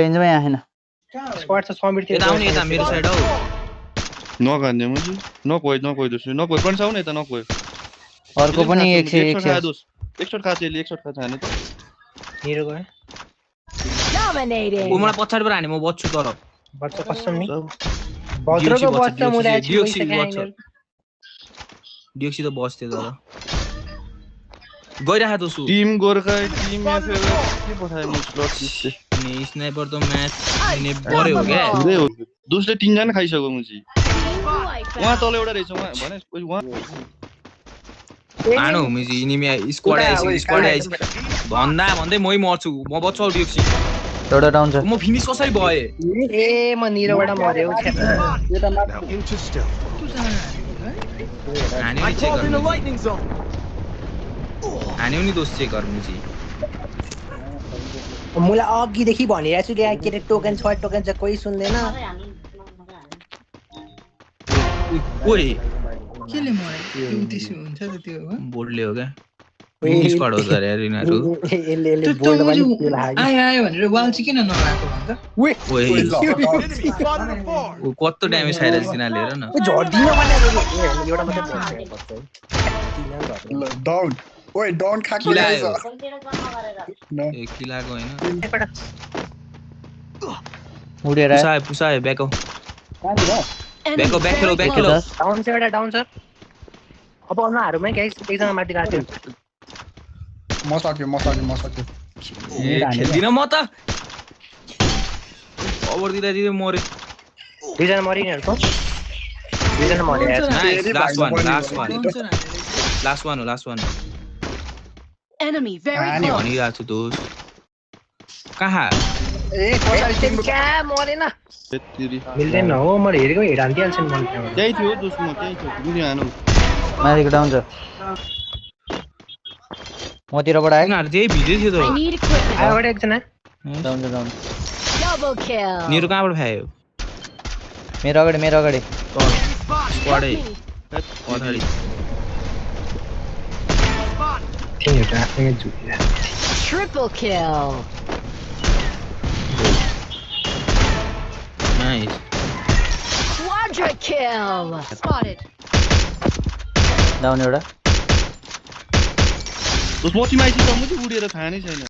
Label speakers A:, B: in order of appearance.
A: रेन्जमै आएन
B: स्क्वाड छ समिट
C: यता आउने यता मेरो साइड हौ
D: नक हान्ने मुजी नक भयो पनि छ नि यता नक भयो
A: अर्को पनि 100
D: एकशॉट खा त्यसले एकशॉट खा हाने त
B: हिरो गयो
E: Dominating.
C: ओ मलाई पछाडबाट हाने म बच्छु तर
B: बच्च कसम नि भद्रको बच्च मुला
C: डिओक्सी बच्छ डिओक्सी त बच्थ्यो तर गइराख दोसु
D: टिम गोर्खा टिम एफएल के पठाए म स्लट लिस्ट
C: नि स्नाइपर त म्याच नि बरे हो क्या
D: पुरै हो दोस्रो 3 जना खाइसक्यो मुजी वहाँ तल एउटा रहेछ वहाँ भने वहाँ
C: आनो मिजी इनिमी स्क्वाड आइस भन्दै मै मर्छु म बच्छु डिओक्सी
A: एउटा डाउन छ
C: म फिनिश कसरी भए
B: ए म निरोबाट मर्यो
C: हान्यो नि दोष चेक गर्नु मुजी
B: मुला अघिदेखि भनिरहेको छु के के टोकन छ कोही सुन्दैन
C: ओए
F: केले मरे त्यसो हुन्छ त त्यो हो
C: बोल्डले हो क्या मिनी स्क्वाड हो त यार यिनीहरु
B: एले बोल्ड पनि त्यो लाग्यो
F: आयो भनेर वाल चाहिँ किन नलाको भन्छ
C: ओए ओ कस्तो ड्यामेज खाइरहेछ तिनीहरुले हेर न
B: झर्दिन भनेर एउटा मात्रै
G: डाउन ओए डाउन खाकी रहेछ
C: ए किलाको हैन
A: उडेर
C: पुसायो ब्याक खेलो
B: डाउन छ एउटा डाउन छ अब अनुहारुमै गाइस एकजना माथि गएको थियो
G: म सक्यो
C: खेल्दिन म त ओभर दिँदै मरे
B: दुईजना मरिनेहरुको दुईजना मरे
C: last one
E: Enemy very close.
C: भनिरहेको छु दोस्त कहाँ
G: ए कसरी टिम
B: क्या मरेन
D: त्यतिरी
B: मिल्दैन हो म हेरेको हेड हान्दिहाल्छ नि मैले
D: त्यही थियो दोस्रो म त्यही थियो गुली हानु
A: माथिको डाउन छ मतिरबाट आयो
C: तिनीहरु त्यही भिड्दै थियो त
E: I need equipment.
B: आयोबाट एकजना
A: डाउन छ डाउन
E: Double kill.
C: निरो कहाँबाट फ्यायो
A: मेरो अगाडि
C: स्क्वाडै पछाडी
B: तिनीहरु आफै जुट्यो
E: Triple kill.
C: Nice
E: Quadra kill. Spotted.
A: Down एउटा
D: दोस मोटीमा आइसक्यो म चाहिँ उडेर थाहा नै छैन